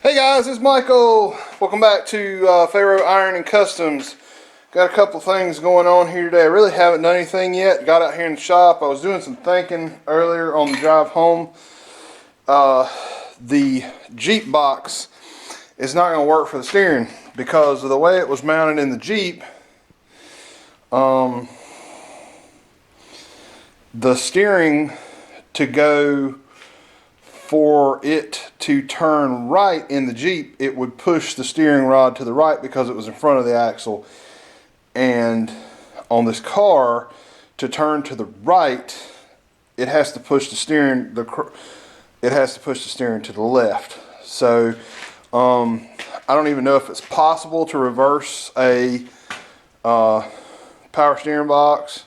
Hey guys, it's Michael. Welcome back to Pharaoh Iron and Customs. Got a couple things going on here today. I really haven't done anything yet. Got out here in the shop. I was doing some thinking earlier on the drive home. The Jeep box is not going to work for the steering because of the way it was mounted in the Jeep. The steering to go for it to turn right in the Jeep, it would push the steering rod to the right because it was in front of the axle. And on this car, to turn to the right, it has to push the steering to the left. So I don't even know if it's possible to reverse a power steering box.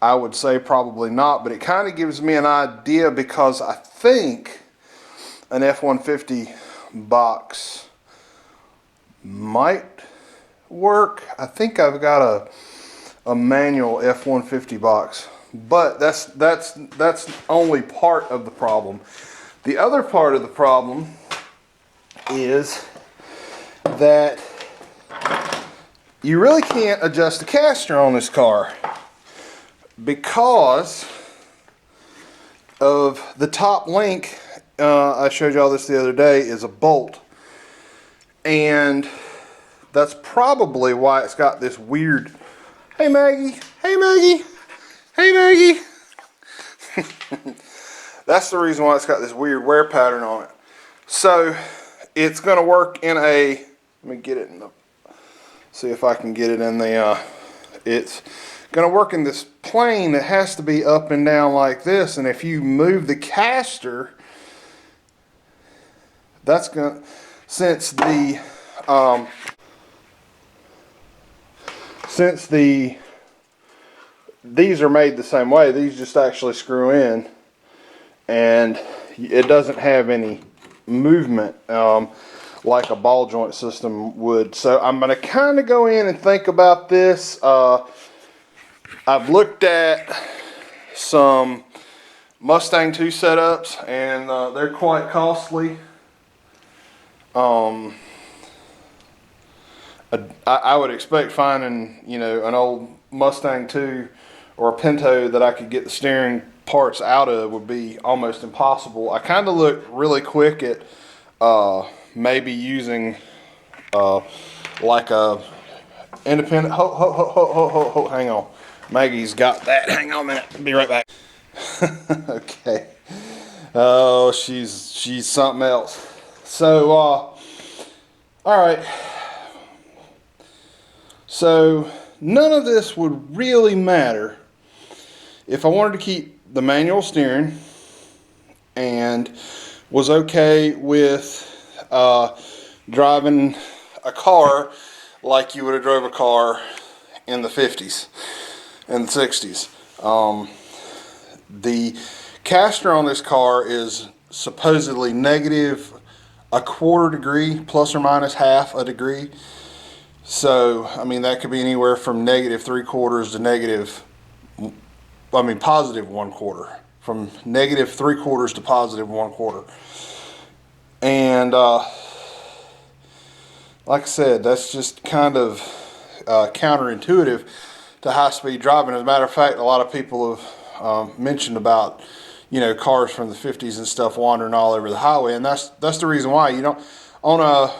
I would say probably not, but it kind of gives me an idea because I think an F-150 box might work. I think I've got a manual F-150 box, but that's only part of the problem. The other part of the problem is that you really can't adjust the caster on this car, because of the top link. I showed y'all this the other day, is a bolt, and that's probably why it's got this weird, hey Maggie, hey Maggie, hey Maggie. That's the reason why it's got this weird wear pattern on it. So it's going to work in a, let me get it in the, see if I can get it in the, it's going to work in this plane that has to be up and down like this, and if you move the caster, that's going to, since these are made the same way, these just actually screw in and it doesn't have any movement like a ball joint system would. So I'm going to kind of go in and think about this. I've looked at some Mustang 2 setups, and they're quite costly. I would expect finding, you know, an old Mustang 2 or a Pinto that I could get the steering parts out of would be almost impossible. I kind of looked really quick at maybe using like a independent, hang on. Maggie's got that. Hang on a minute. I'll be right back. Okay. Oh, she's something else. So, all right. So, none of this would really matter if I wanted to keep the manual steering and was okay with driving a car like you would have drove a car in the 50s and the 60s. The caster on this car is supposedly negative a quarter degree, plus or minus half a degree. So, I mean, that could be anywhere from negative 3/4 to negative, I mean, positive 1/4. From negative 3/4 to positive 1/4. And, like I said, that's just kind of counterintuitive to high-speed driving. As a matter of fact, a lot of people have mentioned about, you know, cars from the 50s and stuff wandering all over the highway, and that's the reason why. You don't on a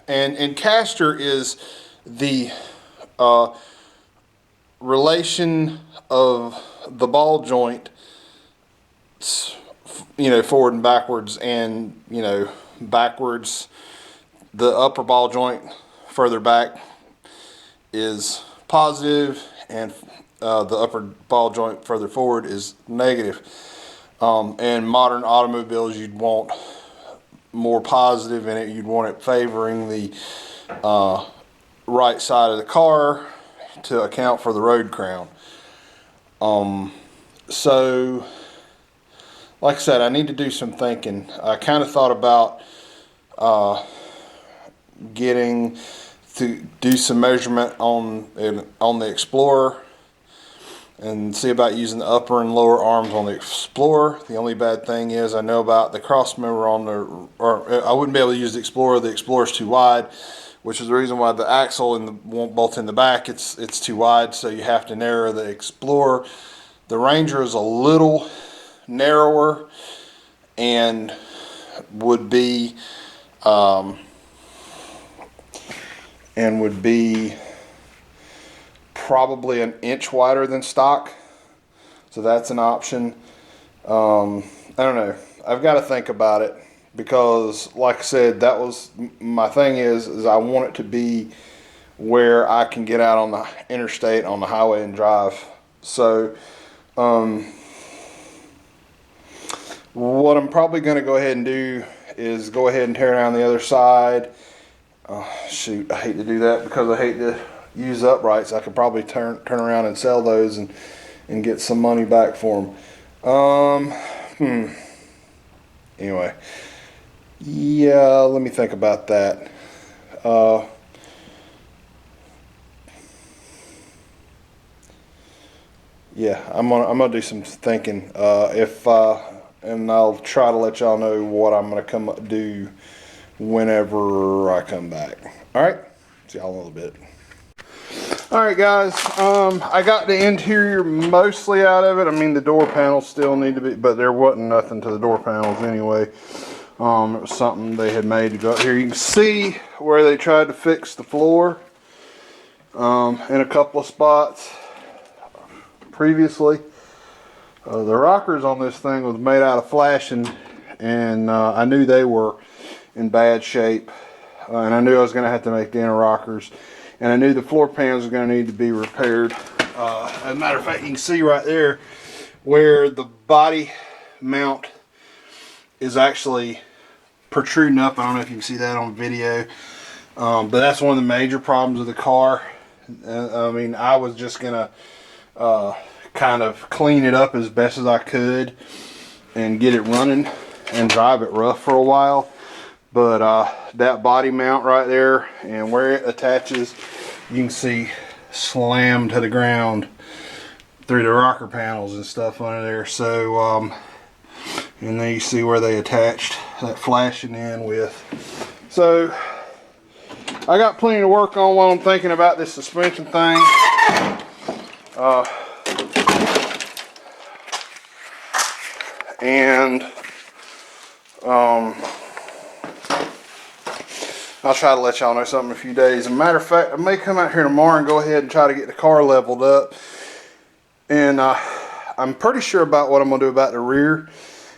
and caster is the relation of the ball joint, you know, forward and backwards, and, you know, backwards, the upper ball joint further back is positive, and the upper ball joint further forward is negative. In modern automobiles, you'd want more positive in it. You'd want it favoring the right side of the car to account for the road crown. So, like I said, I need to do some thinking. I kind of thought about getting to do some measurement on the Explorer and see about using the upper and lower arms on the Explorer. The only bad thing is I know about the cross member on the, or I wouldn't be able to use the Explorer. The Explorer's too wide, which is the reason why the axle and the bolt in the back, it's too wide, so you have to narrow the Explorer. The Ranger is a little narrower and would be probably an inch wider than stock, so that's an option. I don't know, I've got to think about it, because like I said, that was my thing, is I want it to be where I can get out on the interstate, on the highway, and drive. So what I'm probably going to go ahead and do is go ahead and tear down the other side. Shoot, I hate to do that because I hate to use uprights. I could probably turn around and sell those and get some money back for them. Anyway, yeah, let me think about that. Yeah, I'm gonna do some thinking. And I'll try to let y'all know what I'm gonna come up do whenever I come back. All right, see y'all in a little bit. All right, guys. I got the interior mostly out of it. I mean, the door panels still need to be, but there wasn't nothing to the door panels anyway. It was something they had made to go up here. You can see where they tried to fix the floor in a couple of spots previously. The rockers on this thing was made out of flashing, and I knew they were in bad shape, and I knew I was going to have to make the inner rockers, and I knew the floor pans were going to need to be repaired. As a matter of fact, you can see right there where the body mount is actually protruding up. I don't know if you can see that on video, but that's one of the major problems of the car. I mean, I was just going to kind of clean it up as best as I could and get it running and drive it rough for a while, but that body mount right there and where it attaches, you can see slammed to the ground through the rocker panels and stuff under there. So and then you see where they attached that flashing in with. So I got plenty to work on while I'm thinking about this suspension thing. And I'll try to let y'all know something in a few days. As a matter of fact, I may come out here tomorrow and go ahead and try to get the car leveled up. And I'm pretty sure about what I'm going to do about the rear.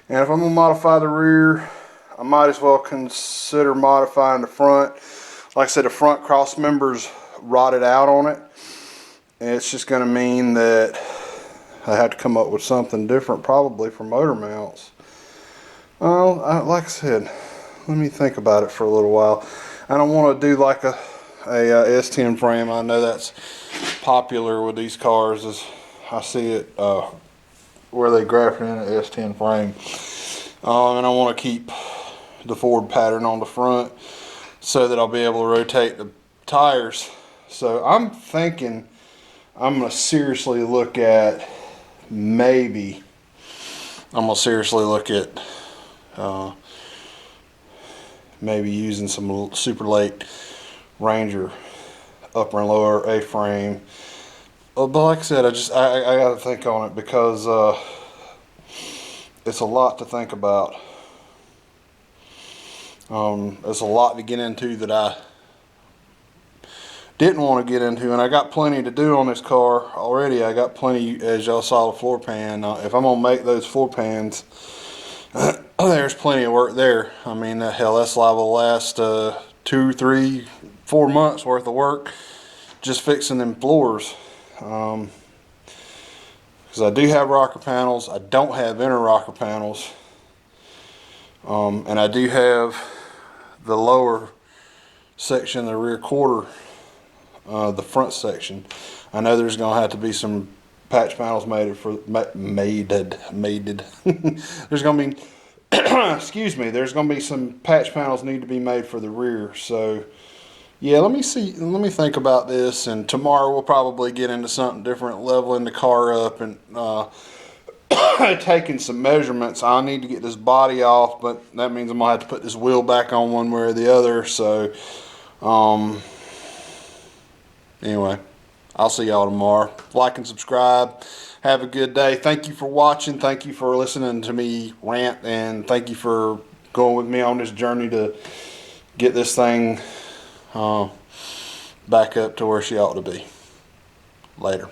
And if I'm going to modify the rear, I might as well consider modifying the front. Like I said, the front cross members rotted out on it. And it's just going to mean that I have to come up with something different, probably for motor mounts. Like I said, let me think about it for a little while. I don't want to do like a S10 frame. I know that's popular with these cars. As I see it where they graph in an S10 frame. And I want to keep the Ford pattern on the front so that I'll be able to rotate the tires. So I'm thinking I'm going to seriously look at maybe maybe using some super late Ranger upper and lower A-frame. But like I said, I got to think on it because it's a lot to think about. It's a lot to get into that I didn't want to get into, and I got plenty to do on this car already. I got plenty, as y'all saw, the floor pan. If I'm gonna make those floor pans, there's plenty of work there. I mean, hell, that's liable to last 2, 3, 4 months worth of work just fixing them floors. Because I do have rocker panels, I don't have inner rocker panels, and I do have the lower section, the rear quarter. The front section. I know there's going to have to be some patch panels made for mated. There's going to be excuse me, there's going to be some patch panels need to be made for the rear. So Yeah, let me think about this, and tomorrow we'll probably get into something different, leveling the car up and taking some measurements. I need to get this body off, but that means I'm gonna have to put this wheel back on one way or the other. So, anyway, I'll see y'all tomorrow. Like and subscribe. Have a good day. Thank you for watching. Thank you for listening to me rant, and thank you for going with me on this journey to get this thing back up to where she ought to be. Later.